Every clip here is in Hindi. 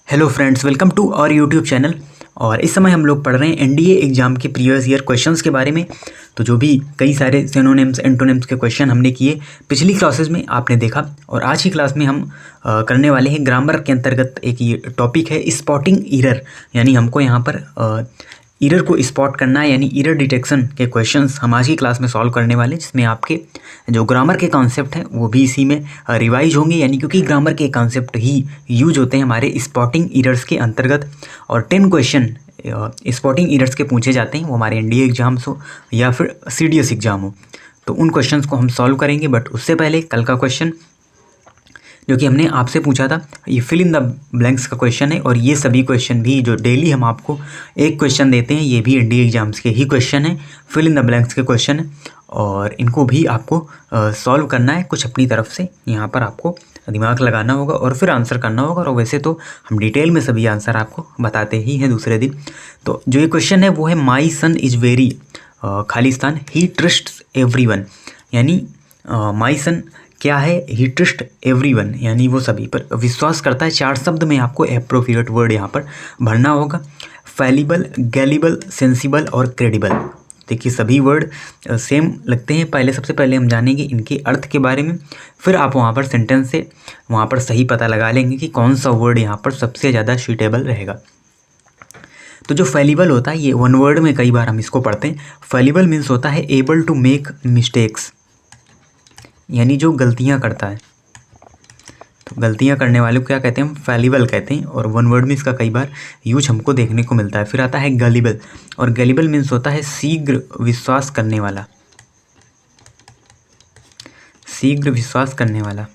Hello friends, welcome to our YouTube channel. और इस समय हम लोग पढ़ रहे हैं एनडीए एग्जाम के प्रीवियस ईयर क्वेश्चंस के बारे में। तो जो भी कई सारे सिनोनिम्स एंटोनिम्स के क्वेश्चन हमने किए पिछली क्लासेस में आपने देखा, और आज की क्लास में हम करने वाले हैं ग्रामर के अंतर्गत एक ये टॉपिक है स्पॉटिंग एरर। यानी हमको यहाँ पर एरर को स्पॉट करना है, यानी एरर डिटेक्शन के क्वेश्चंस हम आज की क्लास में सॉल्व करने वाले हैं, जिसमें आपके जो ग्रामर के कॉन्सेप्ट हैं वो भी इसी में रिवाइज होंगे। यानी क्योंकि ग्रामर के कॉन्सेप्ट ही यूज होते हैं हमारे स्पॉटिंग एरर्स के अंतर्गत। और 10 क्वेश्चन स्पॉटिंग एरर्स के पूछे जाते हैं, वो हमारे एनडीए एग्जाम्स हो या फिर सीडीएस एग्जाम हो, तो उन क्वेश्चंस को हम सॉल्व करेंगे। बट उससे पहले कल का क्वेश्चन जो कि हमने आपसे पूछा था, ये फिल इन द ब्लैंक्स का क्वेश्चन है। और ये सभी क्वेश्चन भी जो डेली हम आपको एक क्वेश्चन देते हैं, ये भी एनडीए एग्जाम्स के ही क्वेश्चन है, फिल इन द ब्लैंक्स के क्वेश्चन है। और इनको भी आपको सॉल्व करना है कुछ अपनी तरफ से, यहाँ पर आपको दिमाग लगाना होगा और फिर आंसर करना होगा। और वैसे तो हम डिटेल में सभी आंसर आपको बताते ही हैं दूसरे दिन। तो जो ये क्वेश्चन है वो है माई सन इज़ वेरी खालिस्तान ही ट्रस्ट्स एवरीवन। यानी माई सन क्या है, ही ट्रस्ट एवरीवन, यानी वो सभी पर विश्वास करता है। 4 शब्द में आपको एप्रोप्रिएट वर्ड यहाँ पर भरना होगा, फैलिबल, गैलिबल, सेंसिबल और क्रेडिबल। देखिए सभी वर्ड सेम लगते हैं। सबसे पहले हम जानेंगे इनके अर्थ के बारे में, फिर आप वहाँ पर सेंटेंस से वहाँ पर सही पता लगा लेंगे कि कौन सा वर्ड यहाँ पर सबसे ज़्यादा सूटेबल रहेगा। तो जो फैलिबल होता है, ये वन वर्ड में कई बार हम इसको पढ़ते हैं। फैलिबल मीन्स होता है एबल टू मेक मिस्टेक्स, यानी जो गलतियां करता है। तो गलतियां करने वाले को क्या कहते हैं, हम फैलिबल कहते हैं। और वन वर्ड में इसका कई बार यूज हमको देखने को मिलता है। फिर आता है गलिबल, और गलिबल मीन्स होता है शीघ्र विश्वास करने वाला, शीघ्र विश्वास करने वाला।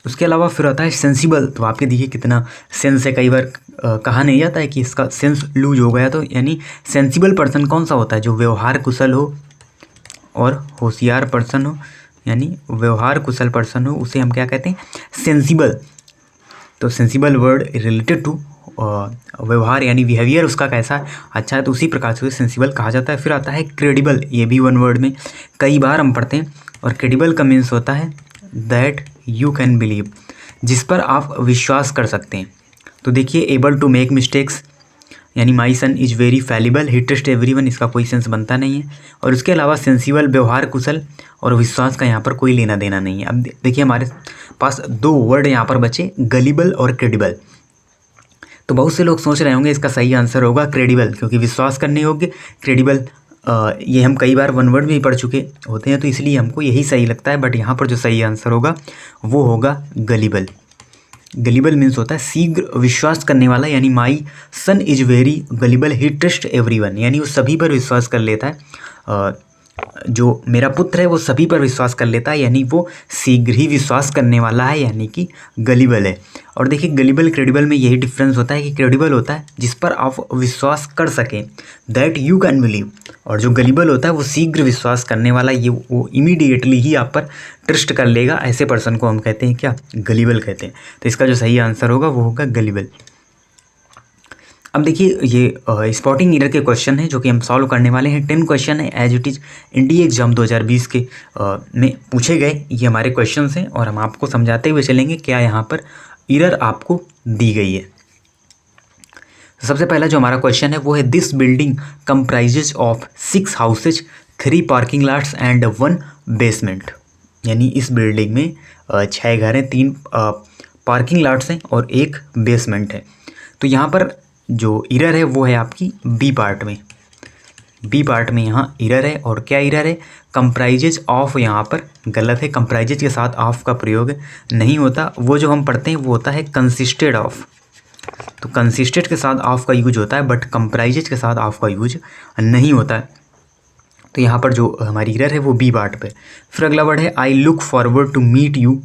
उसके अलावा फिर आता है सेंसिबल। तो आपके देखिए कितना सेंस है, कई बार कहा नहीं जाता है कि इसका सेंस लूज हो गया। तो यानी सेंसिबल पर्सन कौन सा होता है, जो व्यवहार कुशल हो और होशियार पर्सन हो, यानी व्यवहार कुशल पर्सन हो, उसे हम क्या कहते हैं, सेंसिबल। तो सेंसिबल वर्ड रिलेटेड टू व्यवहार, यानी बिहेवियर उसका कैसा अच्छा है, तो उसी प्रकार से उसे सेंसिबल कहा जाता है। फिर आता है क्रेडिबल, ये भी वन वर्ड में कई बार हम पढ़ते हैं। और क्रेडिबल का मीन्स होता है दैट यू कैन बिलीव, जिस पर आप विश्वास कर सकते हैं। तो देखिए एबल टू मेक मिस्टेक्स, यानी my son is very fallible he trust everyone, इसका कोई सेंस बनता नहीं है। और उसके अलावा सेंसिबल व्यवहार कुशल, और विश्वास का यहाँ पर कोई लेना देना नहीं है। अब देखिए हमारे पास 2 वर्ड यहाँ पर बचे, गलिबल और क्रेडिबल। तो बहुत से लोग सोच रहे होंगे इसका सही आंसर होगा क्रेडिबल, क्योंकि विश्वास करने योग्य। क्रेडिबल ये हम कई बार वन वर्ड में ही पढ़ चुके होते हैं, तो इसलिए हमको यही सही लगता है। बट यहाँ पर जो सही आंसर होगा वो होगा गलिबल। गलिबल मीन्स होता है शीघ्र विश्वास करने वाला, यानी my son is very gullible he trust everyone, यानी वो सभी पर विश्वास कर लेता है। जो मेरा पुत्र है वो सभी पर विश्वास कर लेता है, यानी वो शीघ्र ही विश्वास करने वाला है, यानी कि गलिबल है। और देखिए गलिबल क्रेडिबल में यही डिफरेंस होता है कि क्रेडिबल होता है जिस पर आप विश्वास कर सकें, दैट यू कैन बिलीव। और जो गलिबल होता है वो शीघ्र विश्वास करने वाला, ये वो इमीडिएटली ही आप पर ट्रस्ट कर लेगा। ऐसे पर्सन को हम कहते हैं क्या, गलिबल कहते हैं। तो इसका जो सही आंसर होगा वो होगा गलिबल। अब देखिए ये स्पॉटिंग एरर के क्वेश्चन है जो कि हम सॉल्व करने वाले हैं। 10 क्वेश्चन है as it is NDA exam 2020 के में पूछे गए ये हमारे क्वेश्चंस हैं, और हम आपको समझाते हुए चलेंगे क्या यहाँ पर एरर आपको दी गई है। तो सबसे पहला जो हमारा क्वेश्चन है वो है this building comprises of 6 houses, 3 parking lots and 1 basement. यानी इस बिल्डिंग में 6 घर हैं, 3 पार्किंग लॉट्स हैं और 1 बेसमेंट है। तो यहाँ पर जो एरर है वो है आपकी बी पार्ट में। बी पार्ट में यहाँ एरर है, और क्या एरर है, कंप्राइजेज ऑफ, यहाँ पर गलत है। कंप्राइजेज के साथ ऑफ का प्रयोग नहीं होता। वो जो हम पढ़ते हैं वो होता है कंसिस्टेड ऑफ। तो कंसिस्टेड के साथ ऑफ का यूज होता है, बट कंप्राइजेज के साथ ऑफ का यूज नहीं होता है। तो यहाँ पर जो हमारी एरर है वो बी पार्ट पे। फिर अगला वर्ड है I look forward to meet you.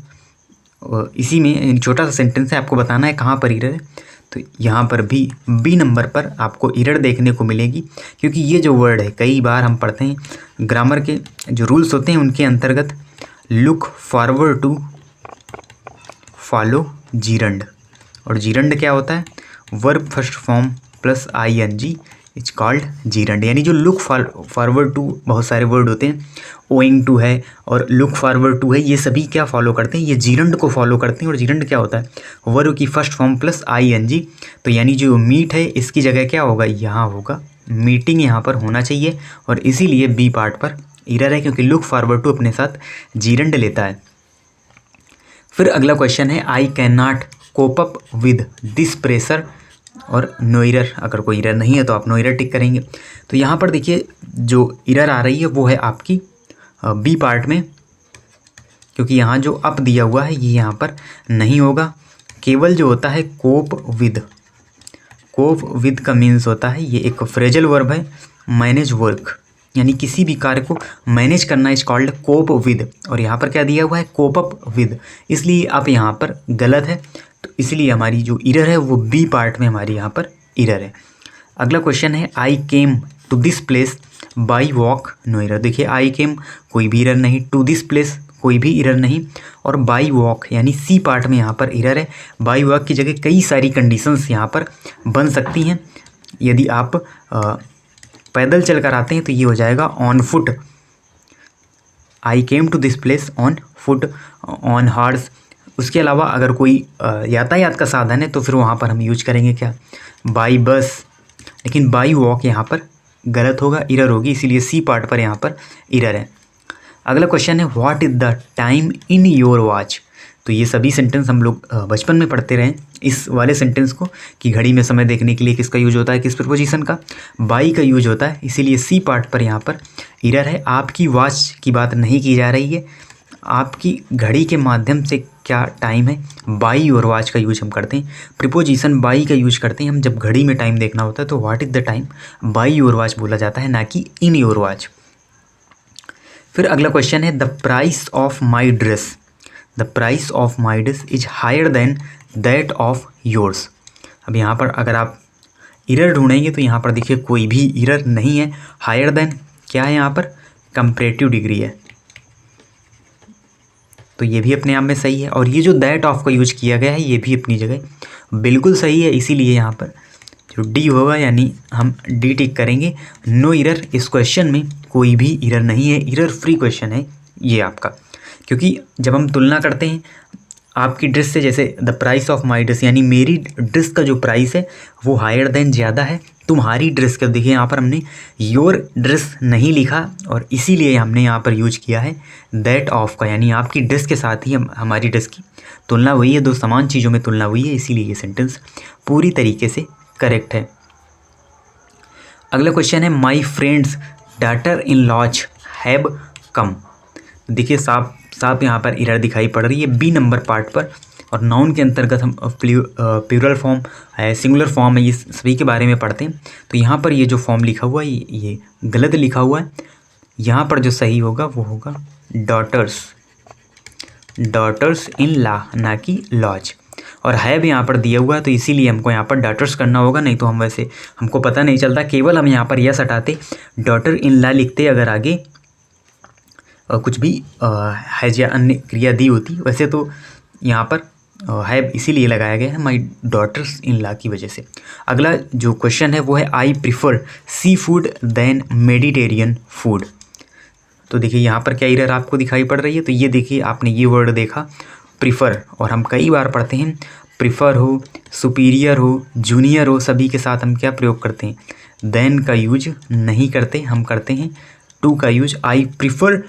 इसी में छोटा सा सेंटेंस है, आपको बताना है कहाँ पर एरर है। तो यहाँ पर भी बी नंबर पर आपको एरर देखने को मिलेगी, क्योंकि ये जो वर्ड है कई बार हम पढ़ते हैं ग्रामर के जो रूल्स होते हैं उनके अंतर्गत। Look forward to follow gerund, और जीरंड क्या होता है, verb first form plus ING it's called gerund. यानी जो लुक फॉरवर्ड टू बहुत सारे वर्ड होते हैं, ओइंग टू है और लुक फॉरवर्ड टू है, ये सभी क्या फॉलो करते हैं, ये जीरंड को फॉलो करते हैं। और जीरंड क्या होता है, वर्ब की फर्स्ट फॉर्म प्लस ING। तो यानी जो मीट है इसकी जगह क्या होगा, यहाँ होगा मीटिंग, यहाँ पर होना चाहिए। और इसीलिए बी पार्ट पर एरर है, क्योंकि लुक फॉरवर्ड टू अपने साथ जीरंड लेता है। फिर अगला क्वेश्चन है, I can not cope up with this pressure और नो एरर। अगर कोई एरर नहीं है तो आप नो एरर टिक करेंगे। तो यहाँ पर देखिए जो एरर आ रही है वो है आपकी बी पार्ट में, क्योंकि यहाँ जो अप दिया हुआ है ये यहाँ पर नहीं होगा। केवल जो होता है कोप विद का मीन्स होता है, ये एक फ्रेजल वर्ब है, मैनेज वर्क, यानी किसी भी कार्य को मैनेज करना इज कॉल्ड कोप विद। और यहाँ पर क्या दिया हुआ है, कोप अप विद, इसलिए आप यहाँ पर गलत है। तो इसलिए हमारी जो एरर है वो बी पार्ट में हमारी यहाँ पर एरर है। अगला क्वेश्चन है, I came to this place by walk, no error. देखिए आई केम कोई भी एरर नहीं, टू दिस प्लेस कोई भी एरर नहीं, और बाई वॉक यानी सी पार्ट में यहाँ पर एरर है। बाई वॉक की जगह कई सारी कंडीशंस यहाँ पर बन सकती हैं। यदि आप पैदल चल कर आते हैं तो ये हो जाएगा on foot. I came to this place on foot, on horse. उसके अलावा अगर कोई यातायात का साधन है तो फिर वहाँ पर हम यूज करेंगे क्या, बाई बस। लेकिन बाई वॉक यहाँ पर गलत होगा, एरर होगी, इसीलिए सी पार्ट पर यहाँ पर एरर है। अगला क्वेश्चन है, what is the time in your watch. तो ये सभी सेंटेंस हम लोग बचपन में पढ़ते रहे इस वाले सेंटेंस को, कि घड़ी में समय देखने के लिए किसका यूज होता है, किस प्रीपोजिशन का, बाई का यूज होता है। इसीलिए सी पार्ट पर यहाँ पर एरर है। आपकी वॉच की बात नहीं की जा रही है, आपकी घड़ी के माध्यम से क्या टाइम है, बाई योर वॉच का यूज हम करते हैं। प्रीपोजिशन बाई का यूज करते हैं हम जब घड़ी में टाइम देखना होता है, तो what is the time by your watch बोला जाता है, ना कि इन योर वॉच। फिर अगला क्वेश्चन है, the price of my dress, the price of my dress is higher than that of yours. अब यहाँ पर अगर आप एरर ढूंढेंगे तो यहाँ पर देखिए कोई भी एरर नहीं है। हायर देन क्या है, यहाँ पर कंपैरेटिव डिग्री है, तो ये भी अपने आप में सही है। और ये जो दैट ऑफ का यूज किया गया है ये भी अपनी जगह बिल्कुल सही है, इसीलिए यहाँ पर जो डी होगा यानी हम डी टिक करेंगे। नो एरर, इस क्वेश्चन में कोई भी एरर नहीं है, एरर फ्री क्वेश्चन है ये आपका। क्योंकि जब हम तुलना करते हैं आपकी ड्रेस से, जैसे the price of my dress, यानी मेरी ड्रेस का जो प्राइस है वो हायर देन ज़्यादा है तुम्हारी ड्रेस का। देखिए यहाँ पर हमने योर ड्रेस नहीं लिखा, और इसीलिए हमने यहाँ पर यूज किया है दैट ऑफ का, यानी आपकी ड्रेस के साथ ही हमारी ड्रेस की तुलना हुई है, दो समान चीज़ों में तुलना हुई है, इसीलिए ये सेंटेंस पूरी तरीके से करेक्ट है। अगला क्वेश्चन है, my friend's daughter in laws have come. देखिए साफ यहाँ पर एरर दिखाई पड़ रही है बी नंबर पार्ट पर। और नाउन के अंतर्गत हम प्लूरल फॉर्म है, सिंगुलर फॉर्म है, ये सभी के बारे में पढ़ते हैं। तो यहाँ पर ये जो फॉर्म लिखा हुआ है ये गलत लिखा हुआ है। यहाँ पर जो सही होगा वो होगा डॉटर्स इन ला, ना कि लॉज। और है भी यहाँ पर दिया हुआ है, तो इसीलिए हमको यहाँ पर डॉटर्स करना होगा, नहीं तो हम वैसे हमको पता नहीं चलता। केवल हम यहाँ पर यस हटाते, डॉटर इन ला लिखते, अगर आगे कुछ भी हैज या अन्य क्रिया दी होती। वैसे तो यहाँ पर है इसीलिए लगाया गया है माई डॉटर्स इन ला की वजह से। अगला जो क्वेश्चन है वो है, I prefer seafood than Mediterranean food. तो देखिए यहाँ पर क्या एरर आपको दिखाई पड़ रही है। तो ये देखिए आपने ये वर्ड देखा प्रिफर, और हम कई बार पढ़ते हैं प्रिफर हो, सुपीरियर हो, जूनियर हो, सभी के साथ हम क्या प्रयोग करते हैं, देन का यूज नहीं करते, हम करते हैं टू का use. I prefer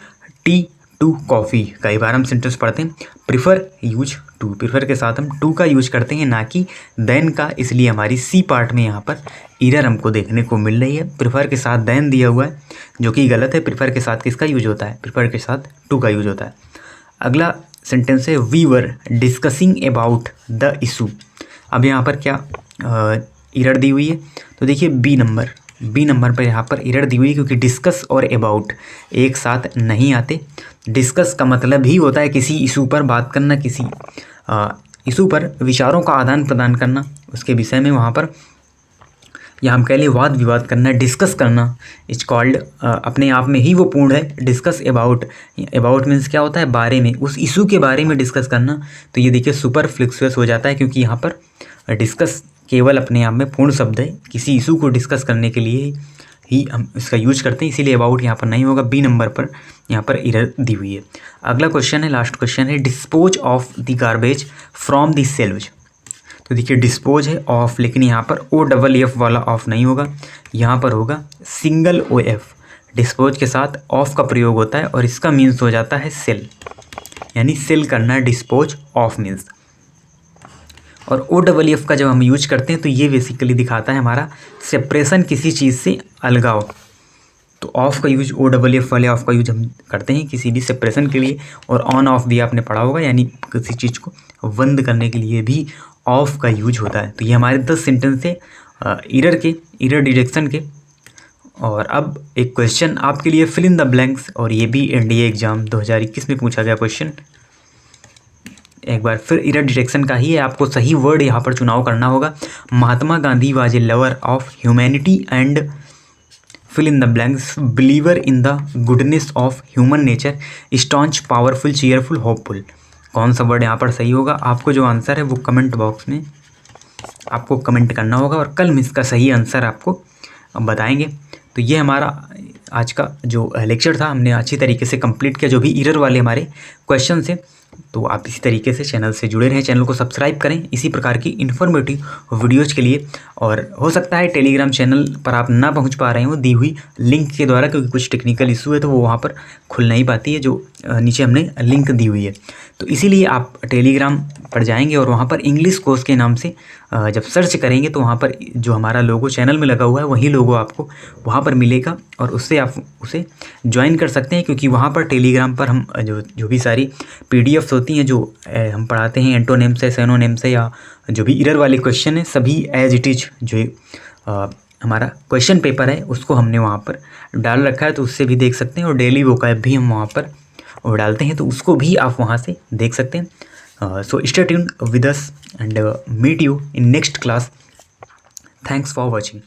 tea to coffee. कई बार हम सेंटेंस पढ़ते हैं प्रिफर यूज टू, प्रिफर के साथ हम टू का यूज करते हैं, ना कि देन का। इसलिए हमारी सी पार्ट में यहाँ पर एरर हमको देखने को मिल रही है। प्रिफर के साथ देन दिया हुआ है जो कि गलत है। प्रिफर के साथ किसका यूज होता है, प्रिफर के साथ टू का यूज होता है। अगला सेंटेंस है, we were discussing about the issue. अब यहाँ पर क्या एरर दी हुई है, तो देखिए बी नंबर पर यहाँ पर एरर दी हुई है, क्योंकि डिस्कस और अबाउट एक साथ नहीं आते। डिस्कस का मतलब ही होता है किसी इशू पर बात करना, किसी इशू पर विचारों का आदान प्रदान करना, उसके विषय में वहाँ पर या हम कह लें वाद विवाद करना, डिस्कस करना इज कॉल्ड अपने आप में ही वो पूर्ण है। डिस्कस अबाउट मीन्स क्या होता है, बारे में, उस इशू के बारे में डिस्कस करना। तो ये देखिए सुपरफ्लुक्सुअस हो जाता है, क्योंकि यहाँ पर डिस्कस केवल अपने आप में पूर्ण शब्द है, किसी इशू को डिस्कस करने के लिए ही हम इसका यूज करते हैं, इसीलिए अबाउट यहाँ पर नहीं होगा। बी नंबर पर यहाँ पर एरर दी हुई है। अगला क्वेश्चन है, लास्ट क्वेश्चन है, dispose of the garbage from the salvage. तो देखिए डिस्पोज है ऑफ, लेकिन यहाँ पर OFF वाला ऑफ नहीं होगा, यहाँ पर होगा सिंगल OF। डिस्पोज के साथ ऑफ का प्रयोग होता है और इसका मीन्स हो जाता है सेल, यानी सेल करना डिस्पोज ऑफ मीन्स। और OFF का जब हम यूज करते हैं तो ये बेसिकली दिखाता है हमारा सेपरेशन, किसी चीज़ से अलगाव। तो ऑफ का यूज, OFF वाले ऑफ का यूज हम करते हैं किसी भी सेपरेशन के लिए। और ऑन ऑफ भी आपने पढ़ा होगा, यानी किसी चीज़ को बंद करने के लिए भी ऑफ का यूज होता है। तो ये हमारे 10 सेंटेंस है एरर डिटेक्शन के। और अब एक क्वेश्चन आपके लिए, फिल इन द ब्लैंक्स, और ये भी NDA एग्जाम 2021 में पूछा गया क्वेश्चन। एक बार फिर एरर डिटेक्शन का ही है, आपको सही वर्ड यहाँ पर चुनाव करना होगा। Mahatma Gandhi was a lover of humanity and fill in the blanks, believer in the goodness of human nature, staunch, powerful, cheerful, hopeful. कौन सा वर्ड यहाँ पर सही होगा? आपको जो आंसर है वो कमेंट बॉक्स में आपको कमेंट करना होगा और कल हम इसका सही आंसर आपको बताएंगे। तो ये हमारा आज का जो लेक्चर था, हमने अच्छी तरीके से कंप्लीट किया। जो भी एरर वाले हमारे क्वेश्चन थे, तो आप इसी तरीके से चैनल से जुड़े रहें, चैनल को सब्सक्राइब करें इसी प्रकार की इन्फॉर्मेटिव वीडियोज़ के लिए। और हो सकता है टेलीग्राम चैनल पर आप ना पहुंच पा रहे हो दी हुई लिंक के द्वारा, क्योंकि कुछ टेक्निकल इशू है तो वो वहाँ पर खुल नहीं पाती है, जो नीचे हमने लिंक दी हुई है। तो इसीलिए आप टेलीग्राम पर जाएंगे और वहाँ पर इंग्लिश कोर्स के नाम से जब सर्च करेंगे तो वहाँ पर जो हमारा लोगो चैनल में लगा हुआ है वही लोगो आपको वहाँ पर मिलेगा, और उससे आप उसे ज्वाइन कर सकते हैं। क्योंकि वहाँ पर टेलीग्राम पर हम जो भी सारी PDFs होती हैं जो हम पढ़ाते हैं, एंटोनिम से, सिनोनिम से, या जो भी एरर वाले क्वेश्चन है, सभी एज इट इज जो हमारा क्वेश्चन पेपर है उसको हमने वहाँ पर डाल रखा है, तो उससे भी देख सकते हैं। और डेली वोकैब भी हम वहाँ पर वो डालते हैं, तो उसको भी आप वहाँ से देख सकते हैं। So stay tuned with us and meet you in next class. Thanks for watching.